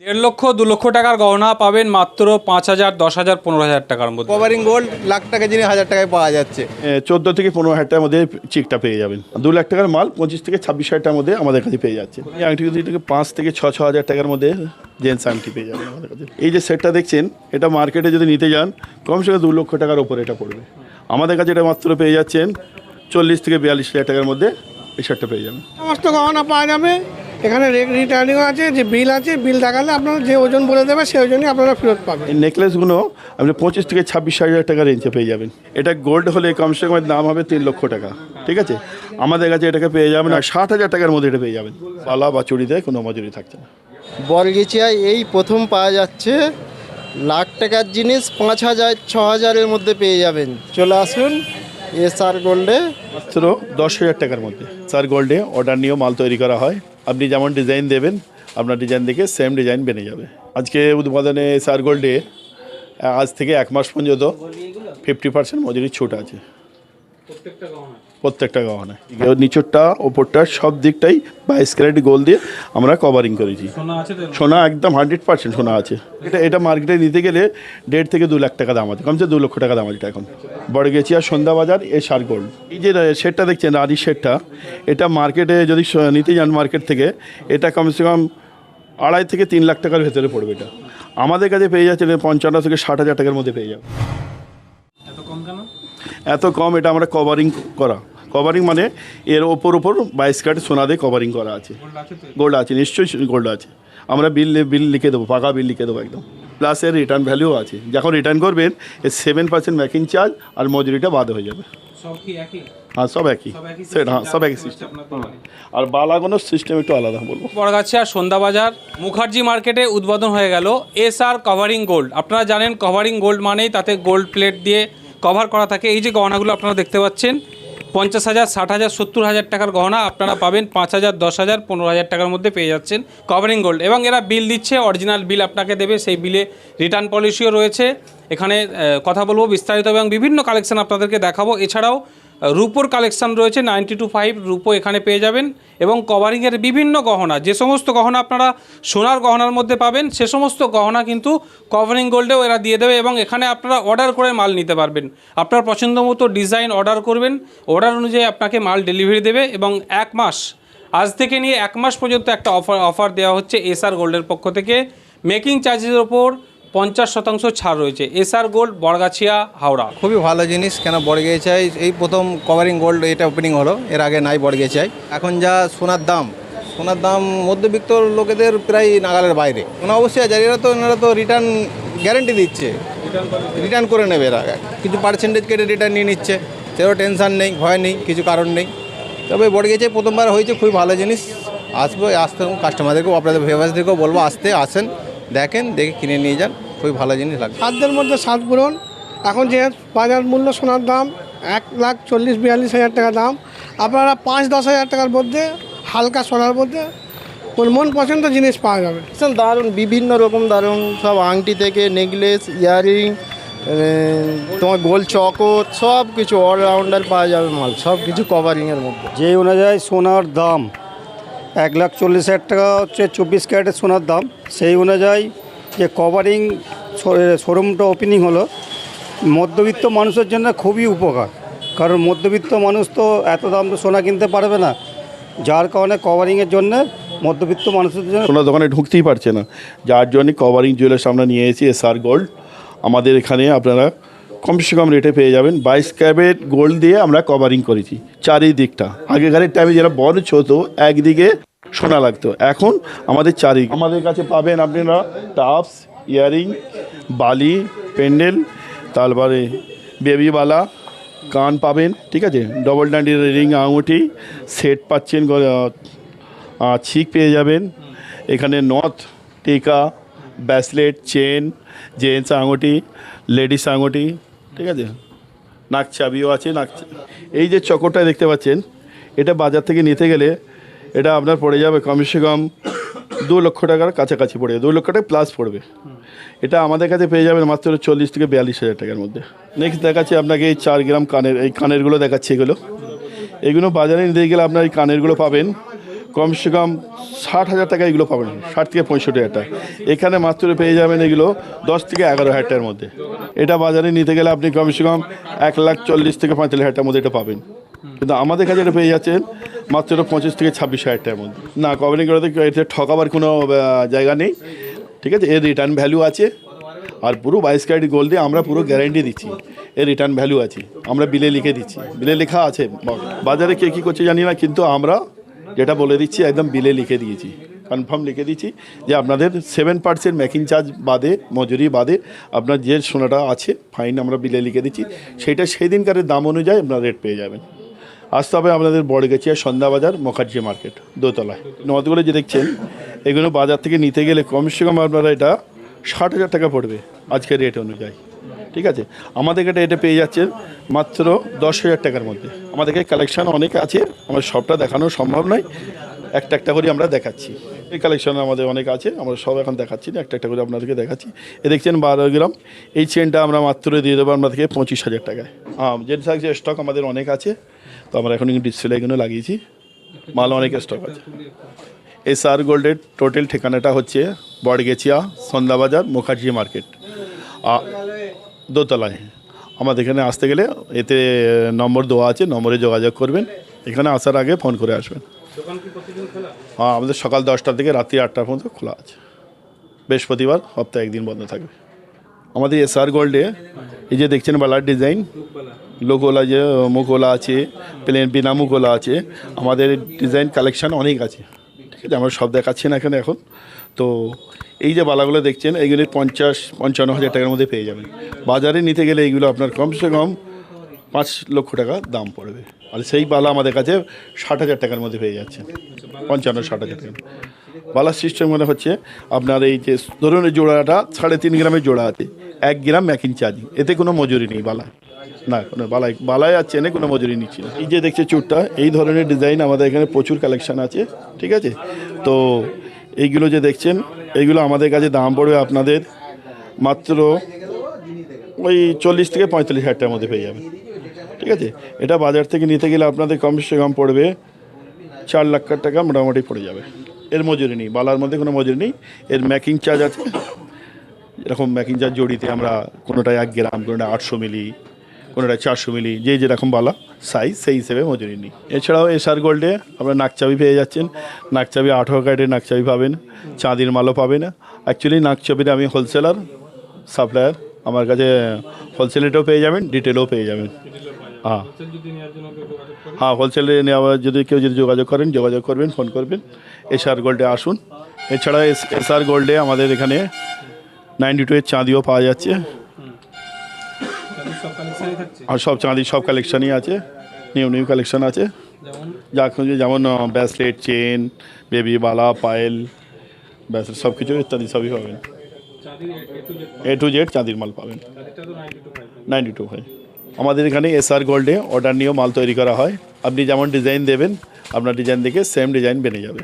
1.5 লক্ষ 2 লক্ষ টাকার গহনা পাবেন মাত্র 5,000, 10,000, 15,000 টাকার মধ্যে। কভারিং গোল্ড লাখ টাকা জিনিস 1,000 টাকায় পাওয়া যাচ্ছে। 14 থেকে 15,000 টাকার মধ্যে চিকটা পেয়ে যাবেন। 2 লাখ টাকার মাল 25 থেকে 26,000 টাকার মধ্যে আমাদের কাছে পেয়ে যাচ্ছে। এই আংটি থেকে 5 থেকে 6,000 টাকার মধ্যে জেন্টস আংটি পেয়ে যাবেন আমাদের কাছে। এই যে সেটটা দেখছেন, এটা মার্কেটে যদি নিতে যান কমসে কম 2 লক্ষ টাকার ওপরে এটা পড়বে। আমাদের কাছে এটা মাত্র পেয়ে যাচ্ছেন 40 থেকে 42,000 টাকার মধ্যে এই সেটটা পেয়ে যাবেন। সমস্ত গহনা পাওয়া যাবে এখানে। রিটার্নিং আছে, যে বিল আছে, বিল দেখালে আপনারা যে ওজন বলে দেবে সেই ওজনই আপনারা ফেরত পাবেন। এই নেকলেসগুলো আপনি 25 থেকে 26,000 টাকা রেঞ্জে পেয়ে যাবেন। এটা গোল্ড হলে কমসে কম দাম হবে 3 লক্ষ টাকা, ঠিক আছে। আমাদের কাছে এটাকে পেয়ে যাবেন আর 60,000 টাকার মধ্যে এটা পেয়ে যাবেন। পালা বা চুড়িতে কোনো মজুরি থাকছে না। বরগেছিয়ায় এই প্রথম পাওয়া যাচ্ছে লাখ টাকার জিনিস 5,000 6,000-এর মধ্যে পেয়ে যাবেন। চলে আসুন এসআর গোল্ডে। মাত্র 10,000 টাকার মধ্যে স্যার গোল্ডে অর্ডার নিয়েও মাল তৈরি করা হয়। আপনি যেমন ডিজাইন দেবেন আপনার ডিজাইন দেখে সেম ডিজাইন বেনে যাবে। আজকে উদ্বোধনে স্যার গোল্ডে আজ থেকে 1 মাস পর্যন্ত 50% মজুরি ছুট আছে প্রত্যেকটা গহনায়। নিচরটা ওপরটা সব দিকটাই 22 ক্যারেট গোল্ড দিয়ে আমরা কভারিং করেছি। সোনা একদম 100% সোনা আছে। এটা মার্কেটে নিতে গেলে 1.5 থেকে 2 লাখ টাকা দাম আছে, কমসে 2 লক্ষ টাকা দাম আছে এখন। বড়গেছিয়া সন্ধ্যা বাজার এসআর গোল্ড। এই যে শেডটা দেখছেন রানি শেডটা, এটা মার্কেটে যদি নিতে যান মার্কেট থেকে এটা কমসে কম 2.5 থেকে 3 লাখ টাকার ভেতরে পড়বে। এটা আমাদের কাছে পেয়ে যাচ্ছে 55 থেকে 60,000 টাকার মধ্যে পেয়ে যাবে। এত কম এটা আমরা কভারিং করা। কভারিং মানে এর ওপর 22 ক্যারেট সোনা দিয়ে কভারিং করা আছে। গোল্ড আছে, নিশ্চয়ই গোল্ড আছে। আমরা বিল লিখে দেবো, পাকা বিল লিখে দেবো একদম। প্লাস এর রিটার্ন ভ্যালুও আছে। যখন রিটার্ন করবেন এর 7% মেকিং চার্জ আর মজুরিটা বাদ হয়ে যাবে। হ্যাঁ সব একই সেট, হ্যাঁ সব একই সিস্টেম। আর বালাগোনোর সিস্টেম একটু আলাদা বলবো। বড়গাছিয়া সন্ধ্যাবাজার মুখার্জি মার্কেটে উদ্বোধন হয়ে গেল এসআর কভারিং গোল্ড। আপনারা জানেন কভারিং গোল্ড মানেই তাতে গোল্ড প্লেট দিয়ে কভার করা থাকে। এই যে গহনাগুলো আপনারা দেখতে পাচ্ছেন 50,000, 60,000, 70,000 টাকার গহনা আপনারা পাবেন 5,000, 10,000, 15,000 টাকার মধ্যে পেয়ে যাচ্ছেন কভারিং গোল্ড। এবং এরা বিল দিচ্ছে, অরিজিনাল বিল আপনাকে দেবে, সেই বিলে রিটার্ন পলিসিও রয়েছে। এখানে কথা বলবো বিস্তারিত এবং বিভিন্ন কালেকশান আপনাদেরকে দেখাবো। এছাড়াও রূপোর কালেকশান রয়েছে 92.5 রূপো এখানে পেয়ে যাবেন। এবং কভারিংয়ের বিভিন্ন গহনা, যে সমস্ত গহনা আপনারা সোনার গহনার মধ্যে পাবেন সে সমস্ত গহনা কিন্তু কভারিং গোল্ডেও এরা দিয়ে দেবে। এবং এখানে আপনারা অর্ডার করে মাল নিতে পারবেন। আপনার পছন্দ মতো ডিজাইন অর্ডার করবেন, অর্ডার অনুযায়ী আপনাকে মাল ডেলিভারি দেবে। এবং 1 মাস, আজ থেকে নিয়ে 1 মাস পর্যন্ত একটা অফার দেওয়া হচ্ছে এসআর গোল্ডের পক্ষ থেকে। মেকিং চার্জের ওপর 50% ছাড় রয়েছে। SR gold, Bargachhia, Howrah. খুবই ভালো জিনিস। কেন বড়গেছিয়ায় এই প্রথম কভারিং গোল্ড এটা ওপেনিং হলো, এর আগে নাই বড়গেছিয়ায়। এখন যা সোনার দাম মধ্যবিত্ত লোকেদের প্রায় নাগালের বাইরে। অবশ্যই আছে, এনারা তো রিটার্ন গ্যারেন্টি দিচ্ছে, রিটার্ন করে নেবে। এরা কিছু পার্সেন্টেজ কেটে রিটার্ন নিয়ে নিচ্ছে, সেও টেনশন নেই, ভয় নেই, কিছু কারণ নেই। তবে বড়গেছিয়ায় প্রথমবার হয়েছে, খুবই ভালো জিনিস। আসতে কাস্টমারদেরকেও, আপনাদের ভিউয়ার্সদেরকেও বলবো আসেন, দেখে কিনে নিয়ে যান। খুবই ভালো জিনিস লাগে। সাধ্যের মধ্যে সাত পূরণ। এখন যে বাজার মূল্য সোনার দাম 1,40,42,000 টাকা দাম, আপনারা 5-10,000 টাকার মধ্যে হালকা সোনার মধ্যে মন পছন্দ জিনিস পাওয়া যাবে। দারুণ, বিভিন্ন রকম দারুণ সব আংটি থেকে নেকলেস, ইয়াররিং, তোমার গোল চকর, সব কিছু অলরাউন্ডার পাওয়া যাবে মাল, সব কিছু কভারিংয়ের মধ্যে। যে অনুযায়ী সোনার দাম 1,40,000 টাকা হচ্ছে 24 ক্যারেটের সোনার দাম, সেই অনুযায়ী যে কভারিং শোরুমটা ওপেনিং হলো মধ্যবিত্ত মানুষের জন্য খুবই উপকার। কারণ মধ্যবিত্ত মানুষ তো এত দাম তো সোনা কিনতে পারবে না, যার কারণে কভারিংয়ের জন্য মধ্যবিত্ত মানুষের জন্য সোনার দোকানে ঢুকতেই পারছে না, যার জন্য কভারিং জুয়েলার্স আমরা নিয়ে এসেছি এসআর গোল্ড। আমাদের এখানে আপনারা কমসে কম রেটে পেয়ে যাবেন। 22 ক্যারেট গোল্ড দিয়ে আমরা কভারিং করেছি চারিদিকটা। আগেকার টাইমে যারা বড় ছোট একদিকে সোনা লাগতো, এখন আমাদের আমাদের কাছে পাবেন আপনারা টাপস, ইয়ারিং, বালি, পেন্ডেল, তারপরে বেবিবালা, কান পাবেন, ঠিক আছে, ডবল ডান্ডির রিং, আঙুঠি সেট পাচ্ছেন, ছিক পেয়ে যাবেন। এখানে নথ, টিকা, ব্রেসলেট, চেন, জেন্টস আঙুঠি, লেডিস আঙুঠি, ঠিক আছে, নাক চাবিও আছে। এই যে চকরটা দেখতে পাচ্ছেন, এটা বাজার থেকে নিতে গেলে এটা আপনার পড়ে যাবে কমসে কম 2 লক্ষ টাকার কাছাকাছি পড়ে যাবে, 2 লক্ষ টাকা প্লাস পড়বে। এটা আমাদের কাছে পেয়ে যাবেন মাত্র 40 থেকে 42,000 টাকার মধ্যে। নেক্সট দেখাচ্ছি আপনাকে এই 4 গ্রাম কানের, এই কানেরগুলো দেখাচ্ছি। এগুলো বাজারে নিতে গেলে আপনার এই কানেরগুলো পাবেন কমসে কম 60,000 টাকা এগুলো পাবেন, 60 থেকে 65,000 টাকা। এখানে মাত্র পেয়ে যাবেন এগুলো 10 থেকে 11,000 টাকার মধ্যে। এটা বাজারে নিতে গেলে আপনি কমসে কম 1,40,000 থেকে 45,000 টাকার মধ্যে এটা পাবেন, কিন্তু আমাদের কাছে এটা পেয়ে যাচ্ছেন মাত্র 25 থেকে 26,000 টাকার মধ্যে। না, কভারিং করাতে এতে ঠকাবার কোনো জায়গা নেই, ঠিক আছে। এর রিটার্ন ভ্যালু আছে, আর পুরো 22 ক্যারেট গোল্ড দিয়ে আমরা পুরো গ্যারান্টি দিচ্ছি, এর রিটার্ন ভ্যালু আছে, আমরা বিলে লিখে দিচ্ছি, বিলে লেখা আছে। বাজারে কে কী করছে জানি না, কিন্তু আমরা যেটা বলে দিচ্ছি একদম বিলে লিখে দিয়েছি, কনফার্ম লিখে দিচ্ছি যে আপনাদের 7% মেকিং চার্জ বাদে, মজুরি বাদে আপনার যে সোনাটা আছে ফাইন আমরা বিলে লিখে দিচ্ছি, সেইটা সেই দিনকারের দাম অনুযায়ী আপনার রেট পেয়ে যাবেন। আসতে হবে আপনাদের বড়গেছিয়া সন্ধ্যাবাজার মুখার্জি মার্কেট দোতলায়। নদগুলো যে দেখছেন এগুলো বাজার থেকে নিতে গেলে কমসে কম আপনারা এটা 60,000 টাকা পড়বে আজকের রেট অনুযায়ী, ঠিক আছে। আমাদের কাছে এটা পেয়ে যাচ্ছেন মাত্র 10,000 টাকার মধ্যে। আমাদের কাছে কালেকশান অনেক আছে, আমার সবটা দেখানো সম্ভব নয়, একটা একটা করে আমরা দেখাচ্ছি। এই কালেকশান আমাদের অনেক আছে, আমরা সব এখন দেখাচ্ছি না, একটা একটা করে আপনাদেরকে দেখাচ্ছি। এ দেখছেন 12 গ্রাম, এই চেনটা আমরা মাত্র দিয়ে দেবো আপনাদেরকে 25,000 টাকায়। যেটা থাকছে স্টক আমাদের অনেক আছে, তো আমরা এখন ডিসপ্লে এগুলো লাগিয়েছি, মাল অনেক স্টক আছে। SR গোল্ডের টোটাল ঠিকানাটা হচ্ছে বড়গেছিয়া সন্ধ্যাবাজার মুখার্জি মার্কেট দোতলায়। আমাদের এখানে আসতে গেলে এতে নম্বর দেওয়া আছে, নম্বরে যোগাযোগ করবেন, এখানে আসার আগে ফোন করে আসবেন। হ্যাঁ, আমাদের সকাল 10টা থেকে রাত্রি 8টা পর্যন্ত খোলা আছে, বৃহস্পতিবার সপ্তাহে একদিন বন্ধ থাকবে। আমাদের SR গোল্ডে এই যে দেখছেন বালার ডিজাইন, লোকওলা যে মুখওলা আছে, প্লেন বিনা মুখওলা আছে, আমাদের ডিজাইন কালেকশান অনেক আছে, ঠিক আছে। আমরা সব দেখাচ্ছি না এখানে এখন। তো এই যে বালাগুলো দেখছেন এইগুলি 50-55 টাকার মধ্যে পেয়ে যাবেন। বাজারে নিতে গেলে এইগুলো আপনার কমসে কম 5 লক্ষ টাকা দাম পড়বে, আর সেই বালা আমাদের কাছে 60,000 টাকার মধ্যে পেয়ে যাচ্ছে, 55-60,000 টাকা। বালার সিস্টেম মনে হচ্ছে আপনার এই যে ধরুন এই জোড়াটা 3.5 গ্রামের জোড়া আছে, 1 গ্রাম মেকিং চার্জ, এতে কোনো মজুরি নেই বালায়, না কোনো বালায় আর চেনে কোনো মজুরি নিচ্ছি না। এই যে দেখছে চুটটা, এই ধরনের ডিজাইন আমাদের এখানে প্রচুর কালেকশান আছে, ঠিক আছে। তো এইগুলো যে দেখছেন এইগুলো আমাদের কাছে দাম পড়বে আপনাদের মাত্র ওই 40 থেকে 45,000 টাকার মধ্যে পেয়ে যাবেন, ঠিক আছে। এটা বাজার থেকে নিতে গেলে আপনাদের কমসে কম পড়বে 4 লাখ টাকা মোটামুটি পড়ে যাবে। এর মজুরি নেই, বালার মধ্যে কোনো মজুরি নেই, এর মেকিং চার্জ আছে। এরকম মেকিং চার্জ জড়িতে আমরা কোনোটায় 1 গ্রাম, কোনোটা 800 মিলি, কোনোটা 400 মিলি, যে যেরকম বালা সাইজ সেই হিসেবে মজুরি নিই। এছাড়াও SR গোল্ডে আপনার নাকচাবি পেয়ে যাচ্ছেন, নাকচাবি 18 ক্যারেটের নাকচাবি পাবেন, চাঁদির মালও পাবেন। অ্যাকচুয়ালি নাকচাবির আমি হোলসেলার সাপ্লায়ার, আমার কাছে হোলসেলেটাও পেয়ে যাবেন, ডিটেলও পেয়ে যাবেন। হ্যাঁ হ্যাঁ, হোলসেলে নেওয়া যদি কেউ যদি যোগাযোগ করবেন, ফোন করবেন, SR গোল্ডে আসুন। এছাড়া SR গোল্ডে আমাদের এখানে 92 এর চাঁদিও পাওয়া যাচ্ছে, আর সব চাঁদির সব কালেকশানই আছে, নিউ কালেকশান আছে, যা খুঁজে, যেমন ব্রেসলেট, চেন, বেবি বালা, পায়েল, ব্রেসলেট সব কিছু ইত্যাদি সবই পাবেন। A to Z চাঁদির মাল পাবেন, 92 হয়। আমাদের এখানে SR গোল্ডে অর্ডার নিয়েও মাল তৈরি করা হয়, আপনি যেমন ডিজাইন দেবেন আপনার ডিজাইন দেখে সেম ডিজাইন বেরিয়ে যাবে।